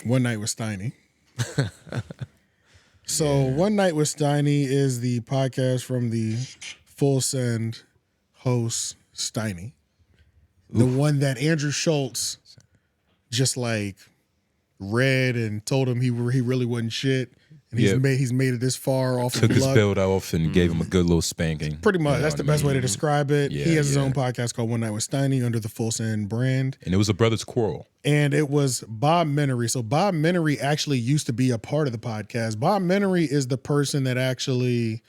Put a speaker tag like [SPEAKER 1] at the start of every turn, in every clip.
[SPEAKER 1] One Night with Steiny. So One Night with Steiny is the podcast from the Full Send host Steiny. The one that Andrew Schultz just like read and told him he really wasn't shit. And he's made it this far off
[SPEAKER 2] Took
[SPEAKER 1] of
[SPEAKER 2] his
[SPEAKER 1] luck.
[SPEAKER 2] belt off and gave him a good little spanking.
[SPEAKER 1] Pretty much. That's the best way to describe it.
[SPEAKER 2] Yeah,
[SPEAKER 1] he has his own podcast called One Night with Steiny under the Full Send brand.
[SPEAKER 2] And it was a brother's quarrel.
[SPEAKER 1] And it was Menery. So Menery actually used to be a part of the podcast. Menery is the person that actually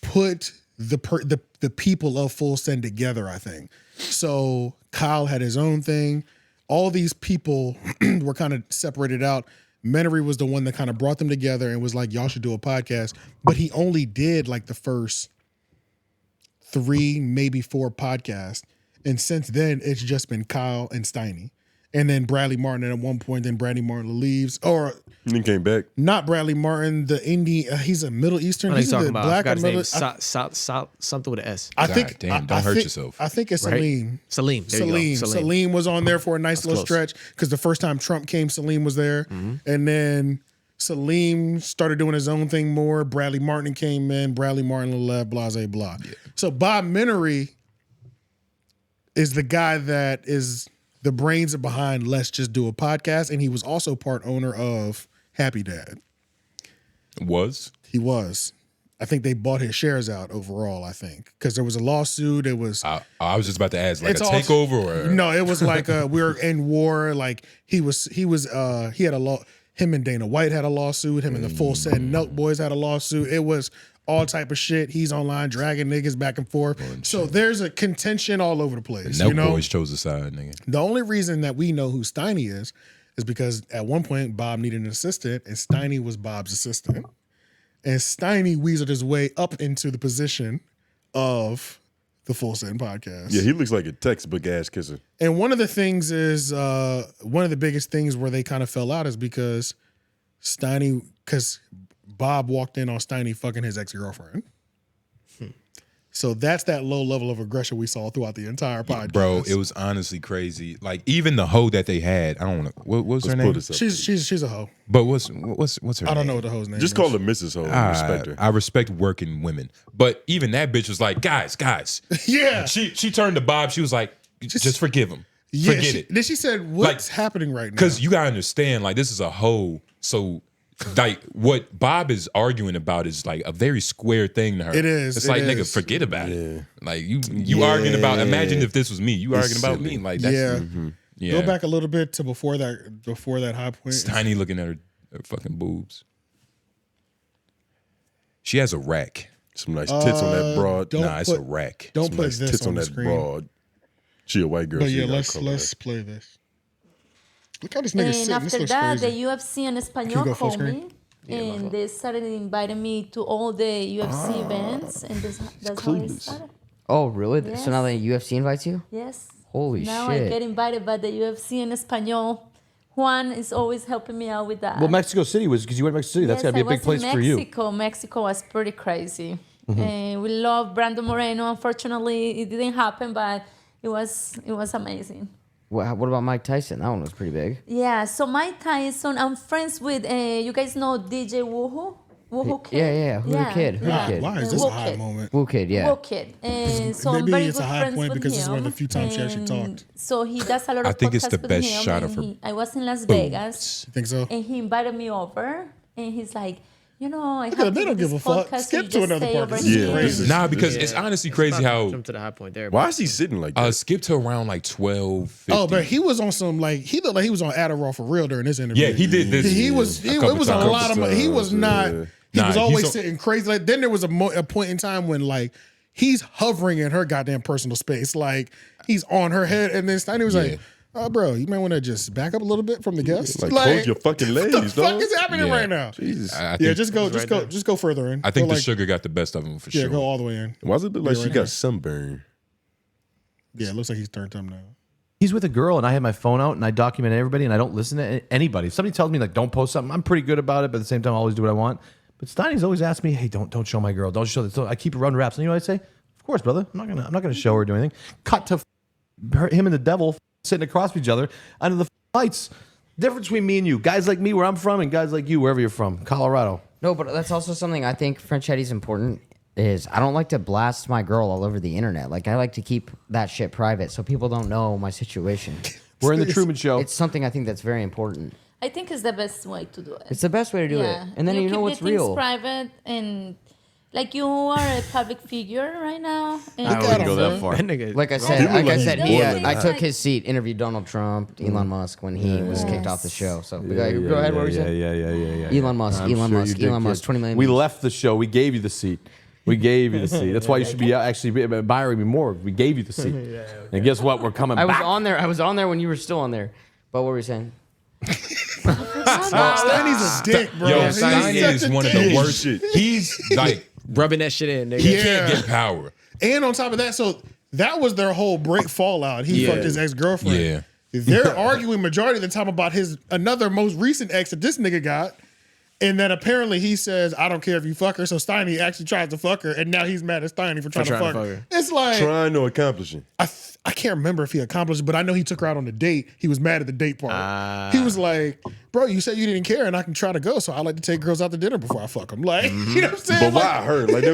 [SPEAKER 1] put the people of Full Send together, I think. So Kyle had his own thing. All these people were kind of separated out. Menery was the one that kind of brought them together and was like, y'all should do a podcast. But he only did like the first 3, maybe 4 podcasts. And since then, it's just been Kyle and Steiny. And then Bradley Martin at one point, then Bradley Martin leaves. Or
[SPEAKER 3] and then came back.
[SPEAKER 1] Not Bradley Martin, the Indian, he's a Middle Eastern.
[SPEAKER 4] He's
[SPEAKER 1] the
[SPEAKER 4] about?
[SPEAKER 1] black
[SPEAKER 4] I forgot his
[SPEAKER 1] Middle,
[SPEAKER 4] name. Something with an S.
[SPEAKER 1] I think.
[SPEAKER 2] Damn, don't hurt yourself.
[SPEAKER 1] I think it's Salim.
[SPEAKER 4] Salim. There you go.
[SPEAKER 1] Salim was on there for a nice little stretch because the first time Trump came, Salim was there. Mm-hmm. And then Salim started doing his own thing more. Bradley Martin came in. Bradley Martin left, blah, blah, blah. Yeah. So Bob Menery is the guy that is the brains behind Let's Just Do a Podcast. And he was also part owner of Happy Dad.
[SPEAKER 2] Was?
[SPEAKER 1] He was. I think they bought his shares out overall, I think. Because there was a lawsuit. It was...
[SPEAKER 2] I was just about to ask, like a takeover? Or?
[SPEAKER 1] No, it was like we were in war. Like he had a law... Him and Dana White had a lawsuit. Him and the Full Send Nelk Boys had a lawsuit. It was all type of shit. He's online dragging niggas back and forth. So there's a contention all over the place.
[SPEAKER 2] The Nelk Boys chose a side, nigga.
[SPEAKER 1] The only reason that we know who Steiny is because at one point Bob needed an assistant and Steiny was Bob's assistant. And Steiny weaseled his way up into the position of the Full Send podcast.
[SPEAKER 3] Yeah, he looks like a textbook ass kisser.
[SPEAKER 1] And one of the things is, one of the biggest things where they kind of fell out is because Bob walked in on Steiny fucking his ex-girlfriend. So that's that low level of aggression we saw throughout the entire podcast.
[SPEAKER 2] Bro, it was honestly crazy. Like even the hoe that they had, I don't know what's her name.
[SPEAKER 1] She's a hoe.
[SPEAKER 2] But what's her name?
[SPEAKER 1] I don't know what the hoe's name
[SPEAKER 3] Just
[SPEAKER 1] is.
[SPEAKER 3] call her Mrs. Ho. I respect her.
[SPEAKER 2] I respect working women. But even that bitch was like, guys.
[SPEAKER 1] Yeah.
[SPEAKER 2] She turned to Bob. She was like, just forgive him.
[SPEAKER 1] Yeah,
[SPEAKER 2] Forget it.
[SPEAKER 1] Then she said, what's happening right now?
[SPEAKER 2] Because you gotta understand, like, this is a hoe. So like what Bob is arguing about is like a very square thing to her.
[SPEAKER 1] It is.
[SPEAKER 2] It's like, nigga, forget about it. Like you arguing about, imagine if this was me. You arguing about me. Like that's
[SPEAKER 1] Go back a little bit to before that high point.
[SPEAKER 2] Steiny looking at her fucking boobs. She has a rack.
[SPEAKER 3] Some nice tits on that broad.
[SPEAKER 2] It's a rack.
[SPEAKER 1] Don't
[SPEAKER 3] Some
[SPEAKER 1] put
[SPEAKER 3] nice
[SPEAKER 1] this
[SPEAKER 3] tits
[SPEAKER 1] on the
[SPEAKER 3] that
[SPEAKER 1] screen.
[SPEAKER 3] broad. She a white girl.
[SPEAKER 1] But yeah, let's play this. Look how this nigga sitting.
[SPEAKER 5] And after that, the UFC en español called me. And they started inviting me to all the UFC events. And that's how it started.
[SPEAKER 6] Oh, really?
[SPEAKER 5] Yes.
[SPEAKER 6] So now the UFC invites you?
[SPEAKER 5] Yes.
[SPEAKER 6] Holy
[SPEAKER 5] now
[SPEAKER 6] shit.
[SPEAKER 5] I get invited by the UFC en español. Juan is always helping me out with that.
[SPEAKER 4] Well, Mexico City was because you went to Mexico City. That's got to be a big place for you.
[SPEAKER 5] Mexico was pretty crazy. And we love Brando Moreno. Unfortunately, it didn't happen, but it was amazing.
[SPEAKER 6] What about Mike Tyson? That one was pretty big.
[SPEAKER 5] Yeah, so Mike Tyson, I'm friends with, you guys know DJ Woohoo? Woohoo Kid?
[SPEAKER 6] Yeah. Who the kid?
[SPEAKER 1] Why is this a high moment?
[SPEAKER 6] Woo Kid, yeah.
[SPEAKER 5] Woo Kid. And so
[SPEAKER 1] maybe
[SPEAKER 5] I'm very
[SPEAKER 1] it's
[SPEAKER 5] good
[SPEAKER 1] a high
[SPEAKER 5] friends
[SPEAKER 1] point
[SPEAKER 5] with
[SPEAKER 1] because this is
[SPEAKER 5] him.
[SPEAKER 1] one of the few times she actually talked.
[SPEAKER 5] So he does a lot of
[SPEAKER 2] I think it's the
[SPEAKER 5] podcasts with
[SPEAKER 2] best
[SPEAKER 5] him,
[SPEAKER 2] shot
[SPEAKER 5] and
[SPEAKER 2] of her.
[SPEAKER 5] I was in Las Vegas.
[SPEAKER 1] You think so?
[SPEAKER 5] And he invited me over, and he's like, I
[SPEAKER 1] at
[SPEAKER 5] have
[SPEAKER 1] they
[SPEAKER 5] to
[SPEAKER 1] don't
[SPEAKER 5] do
[SPEAKER 1] give
[SPEAKER 5] this
[SPEAKER 1] a fuck.
[SPEAKER 5] podcast,
[SPEAKER 1] Skip
[SPEAKER 5] you
[SPEAKER 1] to
[SPEAKER 5] just
[SPEAKER 1] another
[SPEAKER 5] stay
[SPEAKER 1] part.
[SPEAKER 5] over
[SPEAKER 1] This is
[SPEAKER 5] here.
[SPEAKER 1] crazy.
[SPEAKER 2] Nah, because it's honestly crazy how
[SPEAKER 4] Jump to the high point there.
[SPEAKER 3] Why is he sitting like that?
[SPEAKER 2] skip to around like 12, 15.
[SPEAKER 1] Oh, but he was on some he looked like he was on Adderall for real during this interview.
[SPEAKER 2] Yeah, he did this.
[SPEAKER 1] It was a lot of money. He was not. He was always sitting crazy. Like then there was a point in time when like he's hovering in her goddamn personal space, like he's on her head, and then Steiny was like, "Oh, bro, you might want to just back up a little bit from the guests.
[SPEAKER 3] Like close your fucking legs,
[SPEAKER 1] What the fuck
[SPEAKER 3] dog.
[SPEAKER 1] is happening right now?
[SPEAKER 3] Jesus.
[SPEAKER 2] I think,
[SPEAKER 1] Just go further in.
[SPEAKER 2] I think
[SPEAKER 1] Go
[SPEAKER 2] the sugar got the best of him for
[SPEAKER 1] Yeah,
[SPEAKER 2] sure.
[SPEAKER 1] go all the way in.
[SPEAKER 3] Why does it look like
[SPEAKER 1] Yeah,
[SPEAKER 3] she
[SPEAKER 1] right
[SPEAKER 3] got
[SPEAKER 1] here.
[SPEAKER 3] sunburn?
[SPEAKER 1] Yeah, it looks like he's turned up now.
[SPEAKER 4] He's with a girl, and I have my phone out, and I document everybody, and I don't listen to anybody. If somebody tells me like don't post something, I'm pretty good about it, but at the same time, I always do what I want. But Steiny's always asked me, "Hey, don't show my girl. Don't show this." So I keep it run wraps. And you know what I say? Of course, brother. I'm not gonna show her or do anything. Cut to him and the devil sitting across from each other under the lights, Difference between me and you, guys like me where I'm from, and guys like you wherever you're from, Colorado.
[SPEAKER 6] No, but that's also something I think Frenchettie's important. Is I don't like to blast my girl all over the internet. Like I like to keep that shit private so people don't know my situation.
[SPEAKER 4] We're in the Truman Show.
[SPEAKER 6] It's something I think that's very important.
[SPEAKER 5] I think it's the best way to do it.
[SPEAKER 6] It's the best way to do it, and then you know
[SPEAKER 5] keep
[SPEAKER 6] what's
[SPEAKER 5] your things
[SPEAKER 6] real.
[SPEAKER 5] private and like you are a public figure right now. And
[SPEAKER 4] I wouldn't go that far.
[SPEAKER 7] That nigga.
[SPEAKER 6] Like I said, I took his seat, interviewed Donald Trump, Elon Musk when he was kicked off the show. So go ahead, what were you saying?
[SPEAKER 4] Yeah.
[SPEAKER 6] Elon Musk,
[SPEAKER 4] I'm
[SPEAKER 6] Elon
[SPEAKER 4] sure
[SPEAKER 6] Musk,
[SPEAKER 4] you did,
[SPEAKER 6] Elon Musk,
[SPEAKER 4] kid.
[SPEAKER 6] 20 million.
[SPEAKER 4] We
[SPEAKER 6] views.
[SPEAKER 4] left the show. We gave you the seat. We gave you the seat. That's why you should be actually admiring me more. We gave you the seat. And guess what? We're coming
[SPEAKER 6] I was
[SPEAKER 4] back.
[SPEAKER 6] on there. I was on there when you were still on there. But what were you saying?
[SPEAKER 1] Steiny's a dick, bro.
[SPEAKER 2] Yo,
[SPEAKER 1] He's
[SPEAKER 2] Steiny
[SPEAKER 1] such
[SPEAKER 2] is
[SPEAKER 1] a
[SPEAKER 2] one of
[SPEAKER 1] dick.
[SPEAKER 2] the worst. He's like,
[SPEAKER 7] rubbing that shit in, nigga.
[SPEAKER 2] he
[SPEAKER 1] Yeah.
[SPEAKER 2] can't get power.
[SPEAKER 1] And on top of that, so that was their whole break fallout. He fucked his ex-girlfriend.
[SPEAKER 2] Yeah.
[SPEAKER 1] They're arguing majority of the time about his another most recent ex that this nigga got. And then apparently he says, I don't care if you fuck her. So Steiny actually tries to fuck her. And now he's mad at Steiny for trying to fuck her. It's like,
[SPEAKER 3] Trying to accomplish it.
[SPEAKER 1] I can't remember if he accomplished it, but I know he took her out on the date. He was mad at the date part. He was like, bro, you said you didn't care and I can try to go. So I like to take girls out to dinner before I fuck them. Like, you know what I'm saying?
[SPEAKER 3] But why her? Like, there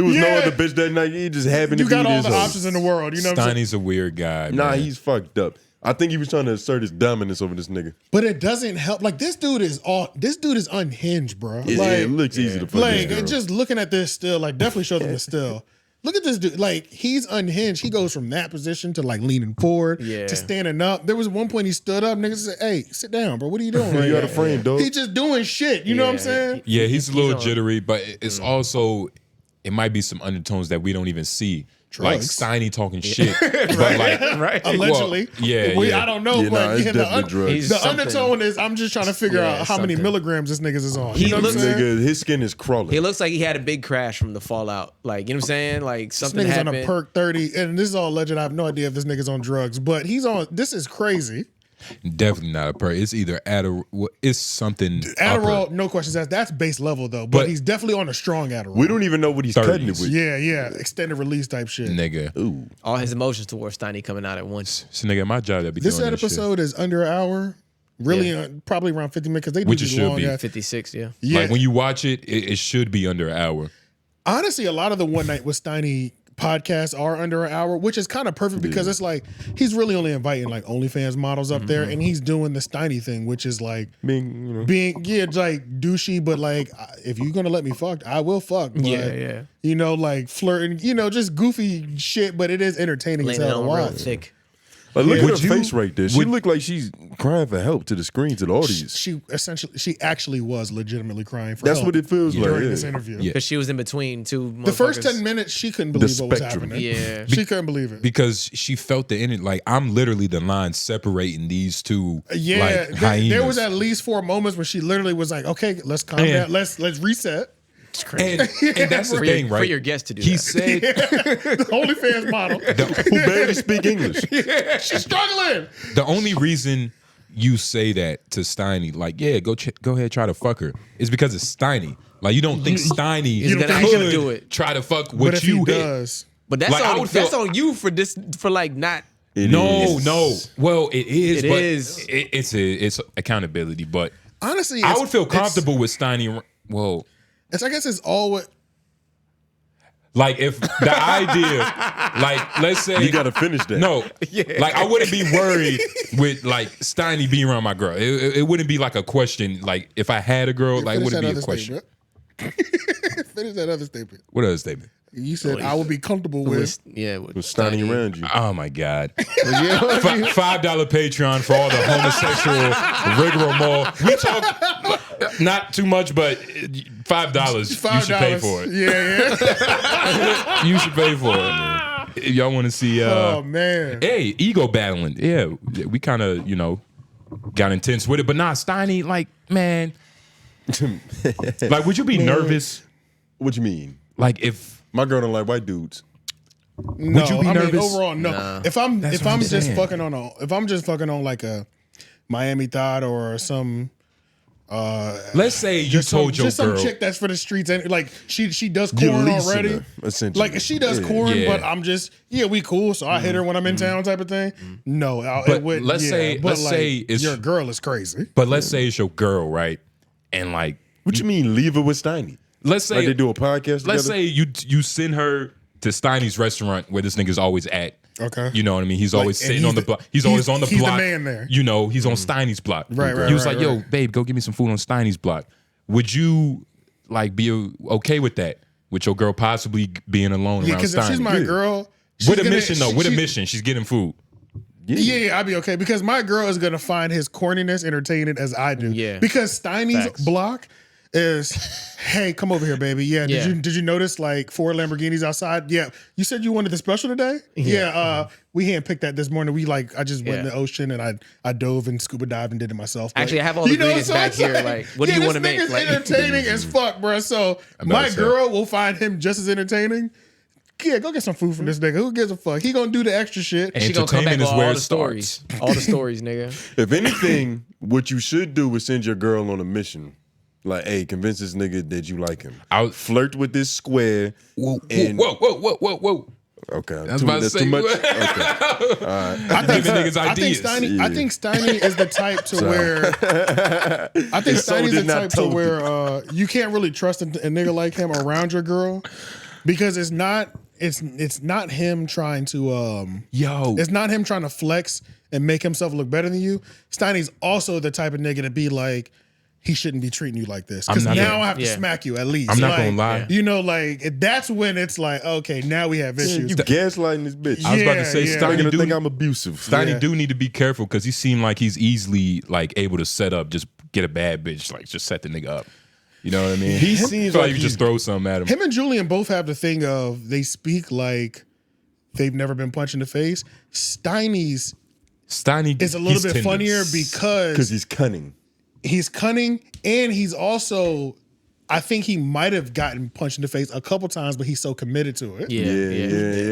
[SPEAKER 3] was no
[SPEAKER 1] Yeah.
[SPEAKER 3] other bitch that night. He just happened to
[SPEAKER 1] You
[SPEAKER 3] be
[SPEAKER 1] got all
[SPEAKER 3] this
[SPEAKER 1] the
[SPEAKER 3] hoe.
[SPEAKER 1] options in the world. You know what I'm saying?
[SPEAKER 2] Steiny's a weird guy.
[SPEAKER 3] Nah,
[SPEAKER 2] man.
[SPEAKER 3] he's fucked up. I think he was trying to assert his dominance over this nigga.
[SPEAKER 1] But it doesn't help. Like this dude is unhinged, bro.
[SPEAKER 3] It looks easy to fuck
[SPEAKER 1] like
[SPEAKER 3] this girl.
[SPEAKER 1] just looking at this still, like definitely show them the still. Look at this dude. Like he's unhinged. He goes from that position to like leaning forward to standing up. There was one point he stood up. Niggas said, "Hey, sit down, bro. What are you doing?"
[SPEAKER 3] You got a frame, dog.
[SPEAKER 1] He just doing shit. You know what I'm saying?
[SPEAKER 2] Yeah, he's a little jittery, but it's also, it might be some undertones that we don't even see. Like
[SPEAKER 1] Drugs.
[SPEAKER 2] Steiny talking shit. But like,
[SPEAKER 1] Allegedly.
[SPEAKER 2] Well,
[SPEAKER 1] I don't know.
[SPEAKER 3] Yeah,
[SPEAKER 1] but
[SPEAKER 3] it's definitely drugs.
[SPEAKER 1] the undertone is I'm just trying to figure out how many milligrams this niggas is on. You know what I'm
[SPEAKER 3] This
[SPEAKER 1] saying?
[SPEAKER 3] nigga, his skin is crawling.
[SPEAKER 7] He looks like he had a big crash from the fallout. Like, you know what I'm saying? Like
[SPEAKER 1] This
[SPEAKER 7] something
[SPEAKER 1] nigga's
[SPEAKER 7] happened.
[SPEAKER 1] on a perk 30, and this is all alleged. I have no idea if this nigga's on drugs, but he's on. This is crazy.
[SPEAKER 2] definitely not a per. It's either Adderall, it's something.
[SPEAKER 1] Adderall,
[SPEAKER 2] upper.
[SPEAKER 1] no questions asked. That's base level though, but he's definitely on a strong Adderall.
[SPEAKER 3] We don't even know what he's cutting it
[SPEAKER 2] 30s.
[SPEAKER 3] with.
[SPEAKER 1] Yeah, extended release type shit.
[SPEAKER 2] Nigga.
[SPEAKER 3] Ooh.
[SPEAKER 7] All his emotions towards Steiny coming out at once.
[SPEAKER 2] So nigga, my job that be
[SPEAKER 1] This
[SPEAKER 2] doing that shit.
[SPEAKER 1] episode is under an hour. Really, probably around 50 minutes because they do
[SPEAKER 2] Which it
[SPEAKER 1] these
[SPEAKER 2] should
[SPEAKER 1] long
[SPEAKER 2] be.
[SPEAKER 1] ass-
[SPEAKER 7] 56, yeah.
[SPEAKER 1] Yeah,
[SPEAKER 2] Like when you watch it, it should be under an hour.
[SPEAKER 1] honestly, a lot of the One Night with Steiny podcasts are under an hour, which is kind of perfect because it's like he's really only inviting like OnlyFans models up there, and he's doing the Steiny thing, which is like
[SPEAKER 3] Being,
[SPEAKER 1] it's like douchey, but like if you're gonna let me fuck, I will fuck. But,
[SPEAKER 7] Yeah.
[SPEAKER 1] You know, like flirting, you know, just goofy shit, but it is entertaining as
[SPEAKER 7] Laying it
[SPEAKER 1] hell to
[SPEAKER 7] on real
[SPEAKER 1] watch.
[SPEAKER 7] thick.
[SPEAKER 3] Like, look at
[SPEAKER 2] Would
[SPEAKER 3] her
[SPEAKER 2] you-
[SPEAKER 3] face right there. She looked like she's crying for help to the screen, to the audience.
[SPEAKER 1] She actually was legitimately crying for
[SPEAKER 3] That's
[SPEAKER 1] help
[SPEAKER 3] what it feels like.
[SPEAKER 1] during
[SPEAKER 3] Yeah.
[SPEAKER 1] this interview.
[SPEAKER 2] Yeah.
[SPEAKER 7] Because she was in between two
[SPEAKER 1] The first
[SPEAKER 7] motherfuckers.
[SPEAKER 1] 10 minutes, she couldn't believe what was
[SPEAKER 3] spectrum.
[SPEAKER 1] happening.
[SPEAKER 7] Yeah.
[SPEAKER 1] She couldn't believe it.
[SPEAKER 2] Because she felt the energy. Like I'm literally the line separating these two.
[SPEAKER 1] Yeah,
[SPEAKER 2] like,
[SPEAKER 1] there was
[SPEAKER 2] hyenas.
[SPEAKER 1] at least 4 moments where she literally was like, "Okay, let's calm
[SPEAKER 2] Yeah.
[SPEAKER 1] down. Let's reset."
[SPEAKER 7] It's crazy.
[SPEAKER 2] and that's the
[SPEAKER 7] for,
[SPEAKER 2] thing,
[SPEAKER 7] your,
[SPEAKER 2] right?
[SPEAKER 7] for your guest to do
[SPEAKER 2] He
[SPEAKER 7] that.
[SPEAKER 2] said,
[SPEAKER 1] The OnlyFans model,
[SPEAKER 3] Who barely speak English.
[SPEAKER 1] she's struggling.
[SPEAKER 2] the only reason you say that to Steiny, like, yeah, go ahead, try to fuck her, is because it's Steiny. Like, you don't think Steiny
[SPEAKER 7] He's
[SPEAKER 2] could
[SPEAKER 7] gonna actually do it.
[SPEAKER 2] try to fuck
[SPEAKER 1] But
[SPEAKER 2] what
[SPEAKER 1] if
[SPEAKER 2] you
[SPEAKER 1] he
[SPEAKER 2] hit.
[SPEAKER 1] does,
[SPEAKER 7] But that's
[SPEAKER 2] Like, I
[SPEAKER 7] on
[SPEAKER 2] would feel-
[SPEAKER 7] that's on you for this for like not
[SPEAKER 2] No. Well, it is.
[SPEAKER 7] It
[SPEAKER 2] but
[SPEAKER 7] is.
[SPEAKER 2] It's accountability. But
[SPEAKER 1] honestly,
[SPEAKER 2] I would feel comfortable with Steiny. Well,
[SPEAKER 1] I guess it's all what.
[SPEAKER 2] like if the idea, like let's say
[SPEAKER 3] You got to finish that.
[SPEAKER 2] No, like I wouldn't be worried with like Steiny being around my girl. It wouldn't be like a question. Like if I had a girl, like it
[SPEAKER 1] Finish
[SPEAKER 2] wouldn't
[SPEAKER 1] that
[SPEAKER 2] be a
[SPEAKER 1] other
[SPEAKER 2] question.
[SPEAKER 1] statement. Finish that other statement.
[SPEAKER 2] What other statement?
[SPEAKER 1] You said I would be comfortable with.
[SPEAKER 3] With Steiny around you.
[SPEAKER 2] Oh my God! $5 Patreon for all the homosexual rigmarole. We talk not too much, but $5. You should pay for it.
[SPEAKER 1] Yeah.
[SPEAKER 2] You should pay for it. If y'all want to see,
[SPEAKER 1] Oh man.
[SPEAKER 2] hey, ego battling. Yeah, we kind of got intense with it, but nah, Steiny, like man, like would you be nervous?
[SPEAKER 3] What you mean?
[SPEAKER 2] Like if
[SPEAKER 3] My girl don't like white dudes.
[SPEAKER 1] No,
[SPEAKER 2] you be
[SPEAKER 1] I mean,
[SPEAKER 2] nervous?
[SPEAKER 1] overall, no. If I'm
[SPEAKER 2] That's what I'm
[SPEAKER 1] just
[SPEAKER 2] saying.
[SPEAKER 1] fucking on like a Miami Thought or some
[SPEAKER 2] Let's say you told your
[SPEAKER 1] just
[SPEAKER 2] girl.
[SPEAKER 1] some chick that's for the streets and like she does
[SPEAKER 3] You're
[SPEAKER 1] corn
[SPEAKER 3] leasing
[SPEAKER 1] already.
[SPEAKER 3] her, essentially.
[SPEAKER 1] Like she does corn,
[SPEAKER 2] Yeah.
[SPEAKER 1] but I'm just we cool. So I hit her when I'm in town, type of thing. No,
[SPEAKER 2] But let's say it's
[SPEAKER 1] your girl is crazy.
[SPEAKER 2] But let's say it's your girl, right? And like,
[SPEAKER 3] What you mean leave her with Steiny?
[SPEAKER 2] let's say
[SPEAKER 3] Like they do a podcast
[SPEAKER 2] Let's
[SPEAKER 3] together?
[SPEAKER 2] say you send her to Steiny's restaurant where this nigga's always at.
[SPEAKER 1] Okay.
[SPEAKER 2] You know what I mean? He's always
[SPEAKER 1] and
[SPEAKER 2] sitting
[SPEAKER 1] he's
[SPEAKER 2] on the
[SPEAKER 1] the-
[SPEAKER 2] block. He's always on the
[SPEAKER 1] he's the
[SPEAKER 2] block.
[SPEAKER 1] man there.
[SPEAKER 2] You know, he's on Steiny's block.
[SPEAKER 1] Right,
[SPEAKER 2] He was
[SPEAKER 1] right,
[SPEAKER 2] like, yo,
[SPEAKER 1] right.
[SPEAKER 2] babe, go get me some food on Steiny's block. Would you like be okay with that? With your girl possibly being alone
[SPEAKER 1] Yeah,
[SPEAKER 2] around
[SPEAKER 1] because if she's
[SPEAKER 2] Steiny?
[SPEAKER 1] my girl,
[SPEAKER 2] With a mission though, with a mission. She's getting food.
[SPEAKER 1] Yeah, I'd be okay because my girl is gonna find his corniness entertaining as I do.
[SPEAKER 7] Yeah.
[SPEAKER 1] Because Steiny's
[SPEAKER 7] Facts.
[SPEAKER 1] block is, hey, come over here, baby. Yeah.
[SPEAKER 7] Yeah.
[SPEAKER 1] Did you notice like 4 Lamborghinis outside? Yeah. You said you wanted the special today? Yeah. We handpicked that this morning. I just went in the ocean and I dove and scuba dived and did it myself. But,
[SPEAKER 7] Actually, I have all the ingredients back
[SPEAKER 1] it's
[SPEAKER 7] here. Like, what do you want to make?
[SPEAKER 1] This nigga's
[SPEAKER 7] Like,
[SPEAKER 1] entertaining as fuck, bro. So my
[SPEAKER 2] to say.
[SPEAKER 1] girl will find him just as entertaining. Yeah, go get some food from this nigga. Who gives a fuck? He gonna do the extra shit.
[SPEAKER 7] she gonna come back
[SPEAKER 2] Entertainment
[SPEAKER 7] with
[SPEAKER 2] is where
[SPEAKER 7] all
[SPEAKER 2] it
[SPEAKER 7] the stories.
[SPEAKER 2] starts.
[SPEAKER 7] All the stories, nigga.
[SPEAKER 3] If anything, what you should do is send your girl on a mission. Like, hey, convince this nigga that you like him.
[SPEAKER 2] I'll-
[SPEAKER 3] Flirt with this square.
[SPEAKER 2] Whoa.
[SPEAKER 3] Okay.
[SPEAKER 2] I was about to
[SPEAKER 3] that's
[SPEAKER 2] say,
[SPEAKER 3] too much.
[SPEAKER 2] you-
[SPEAKER 3] Okay.
[SPEAKER 1] I think
[SPEAKER 2] Giving niggas ideas.
[SPEAKER 1] I think Steiny is the type to where I think
[SPEAKER 3] His soul
[SPEAKER 1] Steiny's the
[SPEAKER 3] did not
[SPEAKER 1] type to
[SPEAKER 3] told
[SPEAKER 1] where you can't really trust a nigga like him around your girl because it's not him trying to it's not him trying to flex and make himself look better than you. Steiny's also the type of nigga to be like, he shouldn't be treating you like this. Because
[SPEAKER 2] I'm not
[SPEAKER 1] now
[SPEAKER 2] gonna-
[SPEAKER 1] I have to smack you at least.
[SPEAKER 2] I'm not
[SPEAKER 1] Like,
[SPEAKER 2] gonna lie.
[SPEAKER 1] You know, like that's when it's like, okay, now we have
[SPEAKER 3] Yeah,
[SPEAKER 1] issues.
[SPEAKER 3] you gaslighting this bitch.
[SPEAKER 2] I was about to say,
[SPEAKER 1] Yeah, yeah.
[SPEAKER 3] You're
[SPEAKER 2] Steiny
[SPEAKER 3] gonna
[SPEAKER 2] do
[SPEAKER 3] think I'm abusive.
[SPEAKER 2] Steiny do need to be careful because he seemed like he's easily like able to set up, just get a bad bitch, like just set the nigga up. You know what I mean?
[SPEAKER 3] He seems
[SPEAKER 2] feel
[SPEAKER 3] like
[SPEAKER 2] you
[SPEAKER 3] he's-
[SPEAKER 2] just throw something at him.
[SPEAKER 1] Him and Julian both have the thing of they speak like they've never been punched in the face. Steiny's
[SPEAKER 2] Steiny
[SPEAKER 1] is a little
[SPEAKER 2] he's
[SPEAKER 1] bit
[SPEAKER 2] tender.
[SPEAKER 1] funnier
[SPEAKER 3] Because
[SPEAKER 1] because
[SPEAKER 3] he's cunning.
[SPEAKER 1] he's cunning and he's also, I think he might have gotten punched in the face a couple times, but he's so committed to it
[SPEAKER 3] Yeah.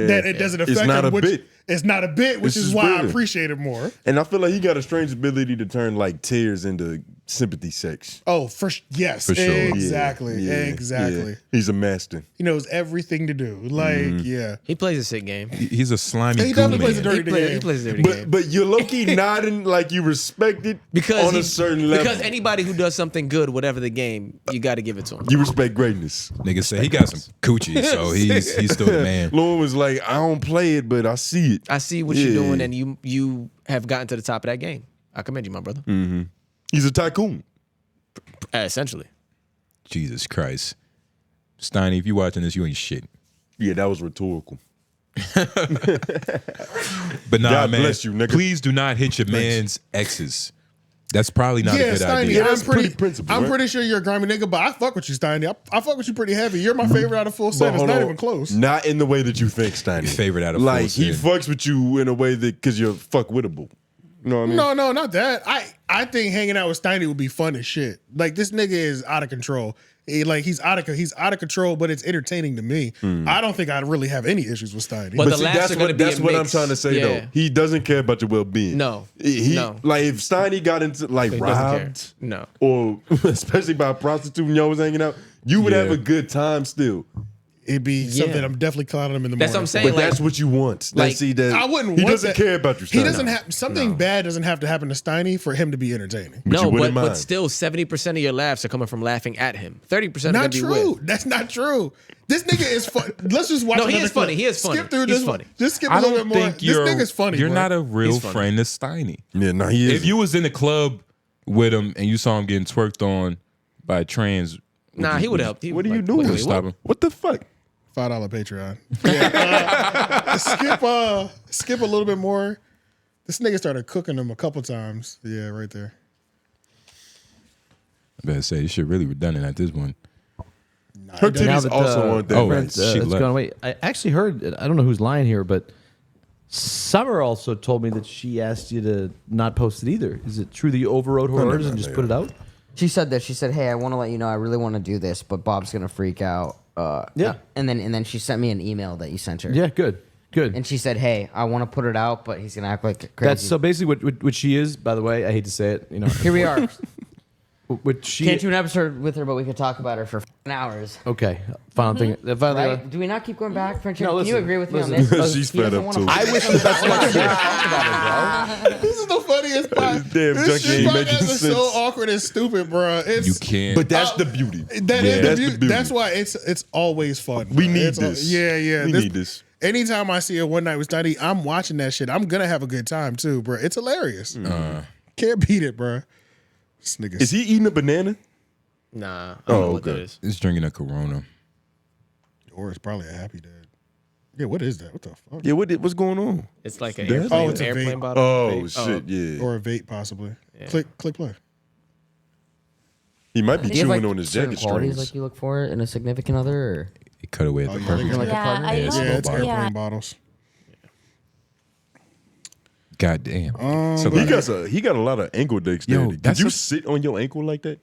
[SPEAKER 1] that it doesn't affect
[SPEAKER 3] It's not
[SPEAKER 1] him.
[SPEAKER 3] a bit.
[SPEAKER 1] It's not a bit, which
[SPEAKER 3] This
[SPEAKER 1] is
[SPEAKER 3] is
[SPEAKER 1] why I
[SPEAKER 3] brilliant.
[SPEAKER 1] appreciate it more.
[SPEAKER 3] And I feel like he got a strange ability to turn like tears into sympathy sex.
[SPEAKER 1] Oh, yes,
[SPEAKER 2] For sure.
[SPEAKER 1] exactly,
[SPEAKER 3] Yeah,
[SPEAKER 1] exactly.
[SPEAKER 3] yeah. He's a master.
[SPEAKER 1] He knows everything to do. Like, yeah.
[SPEAKER 7] He plays a sick game.
[SPEAKER 2] He's a slimy
[SPEAKER 1] He
[SPEAKER 2] goo
[SPEAKER 1] definitely plays a
[SPEAKER 2] man.
[SPEAKER 1] dirty
[SPEAKER 7] He
[SPEAKER 1] game.
[SPEAKER 7] plays a dirty game.
[SPEAKER 3] But you're low-key nodding like you respect it
[SPEAKER 7] Because
[SPEAKER 3] on a
[SPEAKER 7] he's-
[SPEAKER 3] certain level.
[SPEAKER 7] Because anybody who does something good, whatever the game, you got to give it to him.
[SPEAKER 3] You respect greatness.
[SPEAKER 2] Nigga say he got some coochie, so he's still the man.
[SPEAKER 3] Lauren was like, I don't play it, but I see it.
[SPEAKER 7] I see what you're doing, and you have gotten to the top of that game. I commend you, my brother.
[SPEAKER 3] He's a tycoon.
[SPEAKER 7] Essentially.
[SPEAKER 2] Jesus Christ. Steiny, if you watching this, you ain't shit.
[SPEAKER 3] Yeah, that was rhetorical.
[SPEAKER 2] But nah,
[SPEAKER 3] God
[SPEAKER 2] man,
[SPEAKER 3] bless you, nigga.
[SPEAKER 2] please do not hit your man's exes. That's probably not a
[SPEAKER 1] Yeah,
[SPEAKER 2] good
[SPEAKER 1] Steiny,
[SPEAKER 2] idea.
[SPEAKER 3] that's pretty principle,
[SPEAKER 1] I'm
[SPEAKER 3] right?
[SPEAKER 1] pretty sure you're a grimy nigga, but I fuck with you, Steiny. I fuck with you pretty heavy. You're my favorite out of full set. It's
[SPEAKER 3] hold
[SPEAKER 1] not
[SPEAKER 3] on.
[SPEAKER 1] even close.
[SPEAKER 3] Not in the way that you think, Steiny.
[SPEAKER 2] Your favorite out of
[SPEAKER 3] like
[SPEAKER 2] full
[SPEAKER 3] he
[SPEAKER 2] set.
[SPEAKER 3] fucks with you in a way that because you're fuck wittable. You know what I mean?
[SPEAKER 1] No, not that. I think hanging out with Steiny would be fun as shit. Like this nigga is out of control. He's out of control, but it's entertaining to me. I don't think I'd really have any issues with Steiny.
[SPEAKER 7] But
[SPEAKER 3] But
[SPEAKER 7] the
[SPEAKER 3] see,
[SPEAKER 7] laughs
[SPEAKER 3] that's
[SPEAKER 7] are gonna
[SPEAKER 3] what
[SPEAKER 7] be
[SPEAKER 3] that's
[SPEAKER 7] a
[SPEAKER 3] what I'm
[SPEAKER 7] mix.
[SPEAKER 3] trying to say
[SPEAKER 7] Yeah.
[SPEAKER 3] though. He doesn't care about your well being.
[SPEAKER 7] No.
[SPEAKER 3] No. Like if Steiny got into like
[SPEAKER 7] He doesn't care.
[SPEAKER 3] robbed,
[SPEAKER 7] No.
[SPEAKER 3] or especially by a prostitute and y'all was hanging out, you would have
[SPEAKER 2] Yeah.
[SPEAKER 3] a good time still.
[SPEAKER 1] It'd be something
[SPEAKER 7] Yeah.
[SPEAKER 1] I'm definitely clowning him in the
[SPEAKER 7] That's what
[SPEAKER 1] morning.
[SPEAKER 7] I'm saying.
[SPEAKER 3] But
[SPEAKER 7] like,
[SPEAKER 3] that's what you want.
[SPEAKER 7] like,
[SPEAKER 3] Like, see that
[SPEAKER 1] I wouldn't
[SPEAKER 3] he
[SPEAKER 1] want
[SPEAKER 3] doesn't
[SPEAKER 1] that.
[SPEAKER 3] care about your
[SPEAKER 1] He
[SPEAKER 3] Steiny.
[SPEAKER 1] doesn't have something bad doesn't have to happen to Steiny for him to be entertaining.
[SPEAKER 3] But you
[SPEAKER 7] no,
[SPEAKER 3] wouldn't
[SPEAKER 7] but
[SPEAKER 3] mind.
[SPEAKER 7] still, 70% of your laughs are coming from laughing at him. 30% are
[SPEAKER 1] Not
[SPEAKER 7] going to be
[SPEAKER 1] true.
[SPEAKER 7] with.
[SPEAKER 1] That's not true. This nigga is fun. Let's just watch.
[SPEAKER 7] No, he
[SPEAKER 1] another
[SPEAKER 7] is funny.
[SPEAKER 1] clip.
[SPEAKER 7] He is funny.
[SPEAKER 1] Skip through
[SPEAKER 7] He's
[SPEAKER 1] this.
[SPEAKER 7] funny.
[SPEAKER 1] Just skip a
[SPEAKER 2] I
[SPEAKER 1] little
[SPEAKER 2] don't
[SPEAKER 1] bit more.
[SPEAKER 2] think
[SPEAKER 1] This
[SPEAKER 2] you're
[SPEAKER 1] nigga's funny.
[SPEAKER 2] You're
[SPEAKER 1] bro.
[SPEAKER 2] not a real
[SPEAKER 7] He's funny.
[SPEAKER 2] friend to Steiny.
[SPEAKER 3] Yeah, no, he is.
[SPEAKER 2] If you was in the club with him and you saw him getting twerked on by a trans,
[SPEAKER 7] Nah, he would have helped. He
[SPEAKER 3] What are
[SPEAKER 7] like,
[SPEAKER 3] you doing?
[SPEAKER 7] wait,
[SPEAKER 2] stop
[SPEAKER 7] what?
[SPEAKER 2] him.
[SPEAKER 3] What the fuck?
[SPEAKER 1] $5 Patreon. Yeah, skip a little bit more. This nigga started cooking them a couple times. Yeah, right there.
[SPEAKER 2] I better say this shit really redundant at this point.
[SPEAKER 3] Her
[SPEAKER 4] Now
[SPEAKER 3] titties
[SPEAKER 4] that,
[SPEAKER 3] also aren't that
[SPEAKER 2] oh,
[SPEAKER 3] right.
[SPEAKER 2] right. She
[SPEAKER 4] it's
[SPEAKER 2] left.
[SPEAKER 4] gone away. I actually heard. I don't know who's lying here, but Summer also told me that she asked you to not post it either. Is it true that you overrode her orders and just put it out?
[SPEAKER 6] She said this. She said, "Hey, I want to let you know I really want to do this, but Bob's gonna freak out."
[SPEAKER 4] Yeah.
[SPEAKER 6] And then she sent me an email that you sent her.
[SPEAKER 4] Yeah, good.
[SPEAKER 6] And she said, "Hey, I want to put it out, but he's gonna act like crazy."
[SPEAKER 4] That's so basically what she is. By the way, I hate to say it. You know,
[SPEAKER 6] Here we are.
[SPEAKER 4] Would she?
[SPEAKER 6] Can't do an episode with her, but we could talk about her for hours.
[SPEAKER 4] Okay. Final thing. Final thing.
[SPEAKER 6] Right? Do we not keep going back, French?
[SPEAKER 4] No,
[SPEAKER 6] Can
[SPEAKER 4] listen,
[SPEAKER 6] you agree with me on
[SPEAKER 4] listen.
[SPEAKER 6] this?
[SPEAKER 3] She's
[SPEAKER 6] He
[SPEAKER 3] fed
[SPEAKER 6] doesn't
[SPEAKER 3] up
[SPEAKER 6] wanna
[SPEAKER 3] too.
[SPEAKER 6] fuck
[SPEAKER 4] I wish
[SPEAKER 6] with
[SPEAKER 4] the best
[SPEAKER 6] someone
[SPEAKER 4] luck to you.
[SPEAKER 6] talk about it, bro.
[SPEAKER 1] This is the funniest part.
[SPEAKER 3] Damn
[SPEAKER 1] This
[SPEAKER 3] junkie ain't making
[SPEAKER 1] podcast is so
[SPEAKER 3] sense.
[SPEAKER 1] awkward and stupid, bro. It's
[SPEAKER 2] You can't.
[SPEAKER 3] But that's the beauty.
[SPEAKER 1] that is
[SPEAKER 3] That's
[SPEAKER 1] the
[SPEAKER 3] the beauty.
[SPEAKER 1] That's why it's always fun.
[SPEAKER 3] We
[SPEAKER 1] bro.
[SPEAKER 3] need
[SPEAKER 1] It's
[SPEAKER 3] this.
[SPEAKER 1] Yeah.
[SPEAKER 3] We need this.
[SPEAKER 1] Anytime I see a One Night with Steiny, I'm watching that shit. I'm gonna have a good time too, bro. It's hilarious. Can't beat it, bro. This nigga.
[SPEAKER 3] Is he eating a banana?
[SPEAKER 7] Nah. I don't know what that
[SPEAKER 3] okay.
[SPEAKER 7] is.
[SPEAKER 2] It's drinking a Corona.
[SPEAKER 1] Or it's probably a Happy Dad. Yeah, what is that? What the fuck?
[SPEAKER 3] Yeah, what's going on?
[SPEAKER 7] It's like an
[SPEAKER 3] That's-
[SPEAKER 7] airplane,
[SPEAKER 1] Oh, it's a
[SPEAKER 7] airplane
[SPEAKER 1] vape.
[SPEAKER 7] bottle.
[SPEAKER 3] Oh
[SPEAKER 7] Vape.
[SPEAKER 3] shit, yeah.
[SPEAKER 1] Or a vape, possibly. Click play.
[SPEAKER 3] He might be
[SPEAKER 6] Do you have
[SPEAKER 3] chewing
[SPEAKER 6] like
[SPEAKER 3] on his
[SPEAKER 6] certain
[SPEAKER 3] jacket
[SPEAKER 6] qualities
[SPEAKER 3] strings.
[SPEAKER 6] like you look for in a significant other? Or?
[SPEAKER 2] It cut away at the
[SPEAKER 1] yeah,
[SPEAKER 2] perfect
[SPEAKER 1] they
[SPEAKER 2] time.
[SPEAKER 6] Like a
[SPEAKER 5] Yeah,
[SPEAKER 6] partner?
[SPEAKER 5] I
[SPEAKER 2] it's
[SPEAKER 5] love.
[SPEAKER 1] Yeah, it's
[SPEAKER 2] bottle.
[SPEAKER 1] airplane bottles.
[SPEAKER 2] God damn.
[SPEAKER 3] He got a lot of ankle dexterity.
[SPEAKER 2] Yo,
[SPEAKER 3] Did
[SPEAKER 2] that's
[SPEAKER 3] you
[SPEAKER 2] a-
[SPEAKER 3] sit on your ankle like that?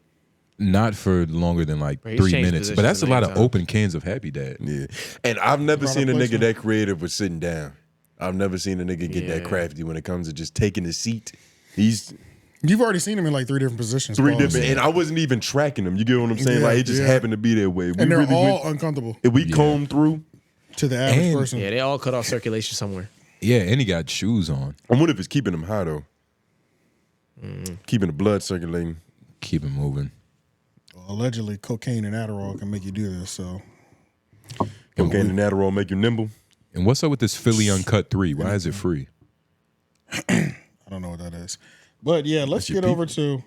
[SPEAKER 2] Not for longer than like
[SPEAKER 7] He's
[SPEAKER 2] 3
[SPEAKER 7] changed
[SPEAKER 2] minutes, but
[SPEAKER 7] positions
[SPEAKER 2] that's a
[SPEAKER 7] a
[SPEAKER 2] lot
[SPEAKER 7] million
[SPEAKER 2] of
[SPEAKER 7] times.
[SPEAKER 2] open cans of Happy Dad.
[SPEAKER 3] Yeah. And I've never
[SPEAKER 1] Product
[SPEAKER 3] seen a nigga
[SPEAKER 1] placement.
[SPEAKER 3] that creative with sitting down. I've never seen a nigga get that
[SPEAKER 7] Yeah.
[SPEAKER 3] crafty when it comes to just taking a seat. He's
[SPEAKER 1] You've already seen him in like 3 different positions.
[SPEAKER 3] three
[SPEAKER 1] pause.
[SPEAKER 3] different, and I wasn't even tracking them. You get what I'm saying?
[SPEAKER 1] Yeah,
[SPEAKER 3] Like it just
[SPEAKER 1] yeah.
[SPEAKER 3] happened to be that way.
[SPEAKER 1] And they're all
[SPEAKER 3] went,
[SPEAKER 1] uncomfortable
[SPEAKER 3] if we combed through.
[SPEAKER 1] to the average
[SPEAKER 2] And-
[SPEAKER 1] person.
[SPEAKER 7] Yeah, they all cut off circulation somewhere.
[SPEAKER 2] Yeah, and he got shoes on.
[SPEAKER 3] I wonder if it's keeping him high though. Keeping the blood circulating.
[SPEAKER 2] Keep him moving.
[SPEAKER 1] Allegedly, cocaine and Adderall can make you do this. So
[SPEAKER 3] Cocaine and Adderall make you nimble.
[SPEAKER 2] And what's up with this Philly Uncut 3? Why is it free?
[SPEAKER 1] I don't know what that is. But yeah, let's
[SPEAKER 3] your
[SPEAKER 1] get over to